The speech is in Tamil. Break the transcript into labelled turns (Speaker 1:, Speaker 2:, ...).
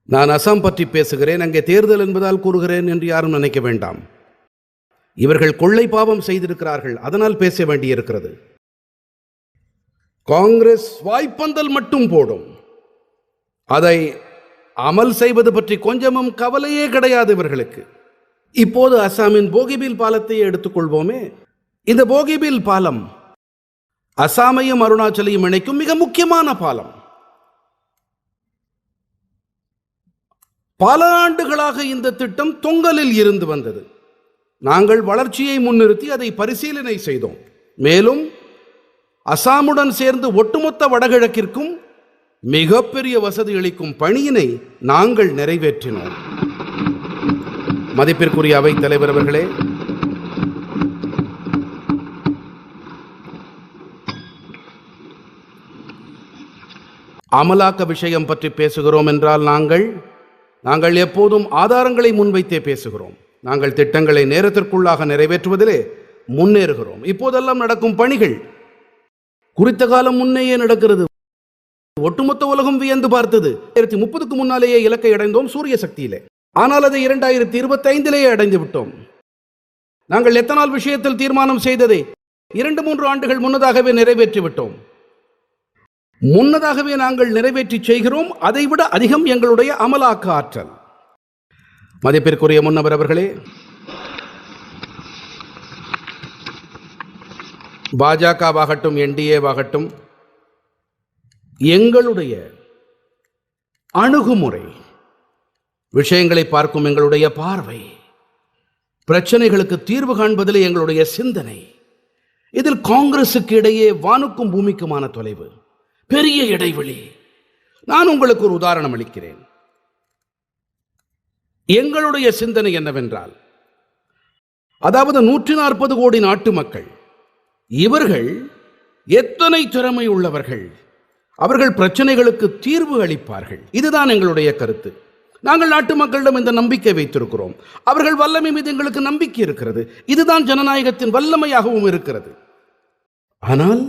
Speaker 1: நான் அசாம் பற்றி பேசுகிறேன், அங்கே தேர்தல் என்பதால் கூறுகிறேன் என்று யாரும் நினைக்க வேண்டாம். இவர்கள் கொள்ளை பாவம் செய்திருக்கிறார்கள், அதனால் பேச வேண்டியிருக்கிறது. காங்கிரஸ் வாய்ப்பந்தல் மட்டும் போடும், அதை அமல் செய்வது பற்றி கொஞ்சமும் கவலையே கிடையாது இவர்களுக்கு. இப்போது அசாமின் போகிபீல் பாலத்தை எடுத்துக்கொள்வோமே. இந்த போகிபீல் பாலம் அசாமையும் அருணாச்சலையும் இணைக்கும் மிக முக்கியமான பாலம். பல ஆண்டுகளாக இந்த திட்டம் தொங்கலில் இருந்து வந்தது. நாங்கள் வளர்ச்சியை முன்னிறுத்தி அதை பரிசீலனை செய்தோம். மேலும் அசாமுடன் சேர்ந்து ஒட்டுமொத்த வடகிழக்கிற்கும் மிகப்பெரிய வசதி அளிக்கும் பணியினை நாங்கள் நிறைவேற்றினோம். மதிப்பிற்குரிய அவைத் தலைவர் அவர்களே, அமலாக்க விஷயம் பற்றி பேசுகிறோம் என்றால் நாங்கள் எப்போதும் ஆதாரங்களை முன்வைத்தே பேசுகிறோம். நாங்கள் திட்டங்களை நேரத்திற்குள்ளாக நிறைவேற்றுவதிலே முன்னேறுகிறோம். இப்போதெல்லாம் நடக்கும் பணிகள் குறித்த காலம் முன்னேயே நடக்கிறது. ஒட்டுமொத்த உலகம் வியந்து பார்த்தது. 2030க்கு முன்னாலேயே இலக்கை அடைந்தோம் சூரிய சக்தியிலே. ஆனால் அதை 2025லேயே அடைந்து விட்டோம். நாங்கள் எத்தனால் விஷயத்தில் தீர்மானம் செய்ததை 2-3 ஆண்டுகள் முன்னதாகவே நிறைவேற்றி விட்டோம். முன்னதாகவே நாங்கள் நிறைவேற்றி செய்கிறோம். அதைவிட அதிகம் எங்களுடைய அமலாக்க ஆற்றல். மதிப்பிற்குரிய முன்னவர் அவர்களே, பாஜகவாகட்டும் என்டிஏவாகட்டும் எங்களுடைய அணுகுமுறை, விஷயங்களை பார்க்கும் எங்களுடைய பார்வை, பிரச்சனைகளுக்கு தீர்வு காண்பதில் எங்களுடைய சிந்தனை, இதில் காங்கிரசுக்கு இடையே வானுக்கும் பூமிக்குமான தொலைவு, பெரிய இடைவெளி. நான் உங்களுக்கு ஒரு உதாரணம் அளிக்கிறேன். எங்களுடைய சிந்தனை என்னவென்றால், அதாவது 140 கோடி நாட்டு மக்கள், இவர்கள் எத்தனை திறமை உள்ளவர்கள், அவர்கள் பிரச்சனைகளுக்கு தீர்வு அளிப்பார்கள். இதுதான் எங்களுடைய கருத்து. நாங்கள் நாட்டு மக்களிடம் இந்த நம்பிக்கை வைத்திருக்கிறோம். அவர்கள் வல்லமை மீது எங்களுக்கு நம்பிக்கை இருக்கிறது. இதுதான் ஜனநாயகத்தின் வல்லமையாகவும் இருக்கிறது. ஆனால்